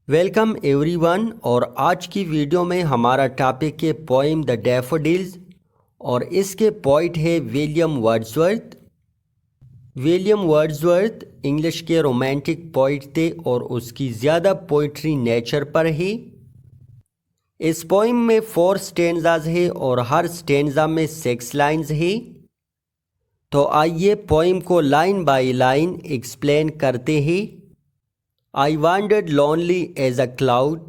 Welcome every one, اور آج کی ویڈیو میں ہمارا ٹاپک ہے پوئم دا ڈیفوڈلز، اور اس کے پوئٹ ہے William Wordsworth. William Wordsworth English کے رومانٹک پوئٹ تھے اور اس کی زیادہ پوئٹری نیچر پر ہے۔ اس پوئم میں 4 سٹینزاز ہے اور ہر سٹینزا میں 6 لائنز ہے۔ تو آئیے پوئم کو لائن بائی لائن ایکسپلین کرتے ہیں۔ I wandered lonely as a cloud،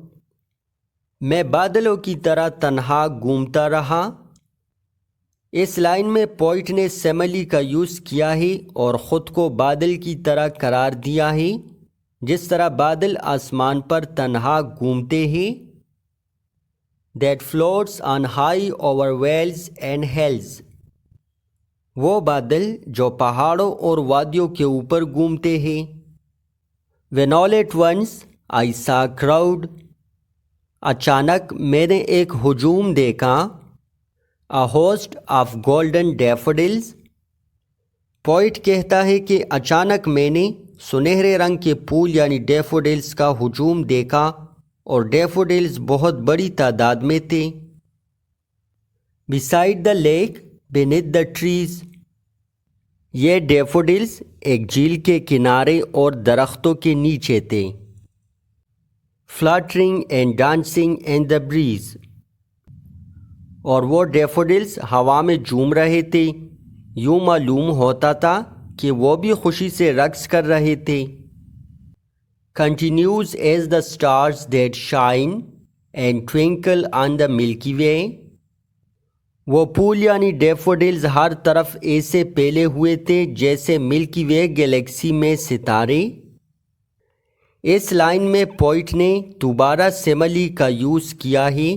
میں بادلوں کی طرح تنہا گھومتا رہا۔ اس لائن میں پوئٹ نے سیملی کا یوز کیا ہے اور خود کو بادل کی طرح قرار دیا ہے، جس طرح بادل آسمان پر تنہا گھومتے ہیں۔ That floats on high over vales and hills، وہ بادل جو پہاڑوں اور وادیوں کے اوپر گھومتے ہیں۔ When all at once I saw a crowd، اچانک میں نے ایک ہجوم دیکھا۔ A host of golden daffodils، poet کہتا ہے کہ اچانک میں نے سنہرے رنگ کے پھول یعنی ڈیفوڈلز کا ہجوم دیکھا، اور ڈیفوڈلز بہت بڑی تعداد میں تھے۔ Beside the lake beneath the trees، یہ ڈیفوڈلز ایک جھیل کے کنارے اور درختوں کے نیچے تھے۔ Fluttering and dancing in the breeze، اور وہ ڈیفوڈلز ہوا میں جھوم رہے تھے، یوں معلوم ہوتا تھا کہ وہ بھی خوشی سے رقص کر رہے تھے۔ Continues as the stars that shine and twinkle on the Milky Way، وہ پھول یعنی ڈیفوڈلز ہر طرف ایسے پھیلے ہوئے تھے جیسے ملکی وے گلیکسی میں ستارے۔ اس لائن میں پوئٹ نے دوبارہ سیملی کا یوز کیا ہے،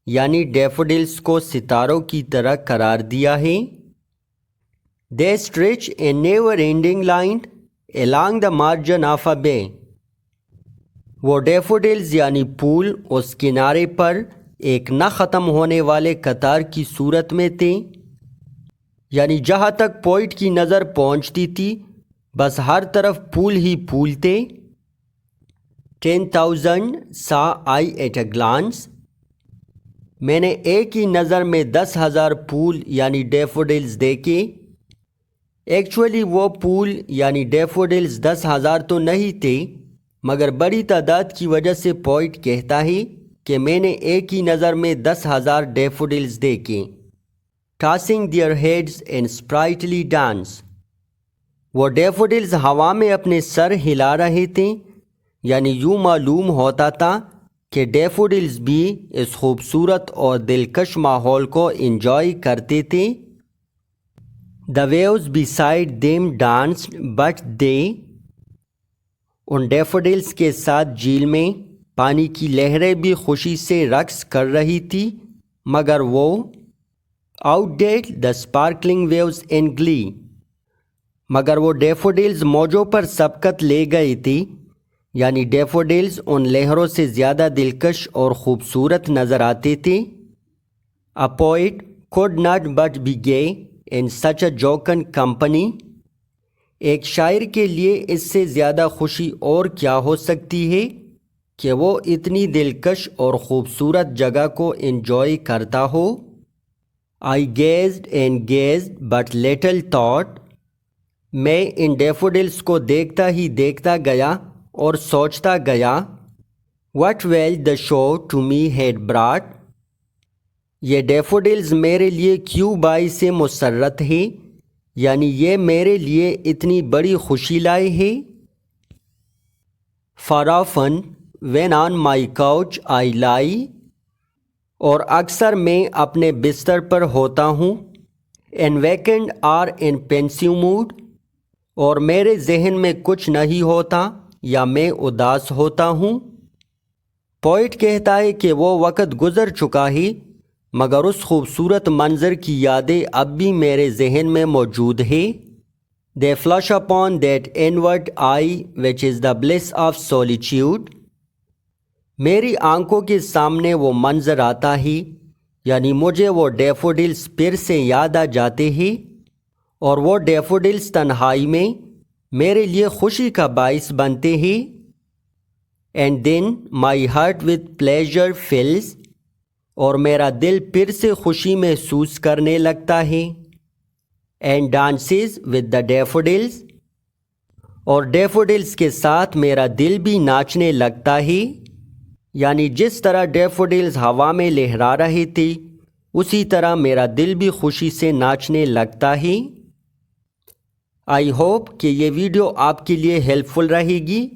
یعنی ڈیفوڈلز کو ستاروں کی طرح قرار دیا ہے۔ They stretch a never-ending line along the margin of a bay، وہ ڈیفوڈلز یعنی پھول اس کنارے پر ایک نہ ختم ہونے والے قطار کی صورت میں تھے، یعنی جہاں تک پوئٹ کی نظر پہنچتی تھی بس ہر طرف پھول ہی پھول تھے۔ 10,000 saw I at a glance، میں نے ایک ہی نظر میں 10,000 پھول یعنی ڈیفوڈلز دیکھے۔ ایکچولی وہ پھول یعنی ڈیفوڈلز 10,000 تو نہیں تھے، مگر بڑی تعداد کی وجہ سے پوئٹ کہتا ہے کہ میں نے ایک ہی نظر میں 10,000 ڈیفوڈلز دیکھے۔ Tossing their heads in sprightly dance، وہ ڈیفوڈلز ہوا میں اپنے سر ہلا رہے تھے، یعنی یوں معلوم ہوتا تھا کہ ڈیفوڈلز بھی اس خوبصورت اور دلکش ماحول کو انجوائے کرتے تھے۔ The waves beside them danced but they، ان ڈیفوڈلز کے ساتھ جھیل میں پانی کی لہریں بھی خوشی سے رقص کر رہی تھی، مگر وہ outdid the sparkling waves in glee، مگر وہ ڈیفوڈلز موجوں پر سبقت لے گئے تھی، یعنی ڈیفوڈلز ان لہروں سے زیادہ دلکش اور خوبصورت نظر آتے تھے۔ A poet could not but be gay in such a jocund company، ایک شاعر کے لیے اس سے زیادہ خوشی اور کیا ہو سکتی ہے کہ وہ اتنی دلکش اور خوبصورت جگہ کو انجوائے کرتا ہو۔ I gazed and gazed but little thought، میں ان ڈیفوڈلز کو دیکھتا ہی دیکھتا گیا اور سوچتا گیا۔ What wealth the show to me had brought، یہ ڈیفوڈلز میرے لیے کیوں باعث مسرت ہے، یعنی یہ میرے لیے اتنی بڑی خوشی لائے ہے۔ For often when on my couch I lie، اور اکثر میں اپنے بستر پر ہوتا ہوں۔ In vacant or in pensive mood، اور میرے ذہن میں کچھ نہیں ہوتا یا میں اداس ہوتا ہوں۔ پوئٹ کہتا ہے کہ وہ وقت گزر چکا ہے، مگر اس خوبصورت منظر کی یادیں اب بھی میرے ذہن میں موجود ہے۔ They flash upon that inward eye which is the bliss of solitude، میری آنکھوں کے سامنے وہ منظر آتا ہے، یعنی مجھے وہ ڈیفوڈلز پھر سے یاد آ جاتے ہیں، اور وہ ڈیفوڈلز تنہائی میں میرے لیے خوشی کا باعث بنتے ہیں۔ And then my heart with pleasure fills, اور میرا دل پھر سے خوشی محسوس کرنے لگتا ہے. اینڈ ڈانسز ود دا ڈیفوڈلز، اور ڈیفوڈلز کے ساتھ میرا دل بھی ناچنے لگتا ہے. یعنی جس طرح ڈیفوڈلز ہوا میں لہرا رہی تھی اسی طرح میرا دل بھی خوشی سے ناچنے لگتا ہے. آئی ہوپ کہ یہ ویڈیو آپ کے لیے ہیلپ فل رہے گی.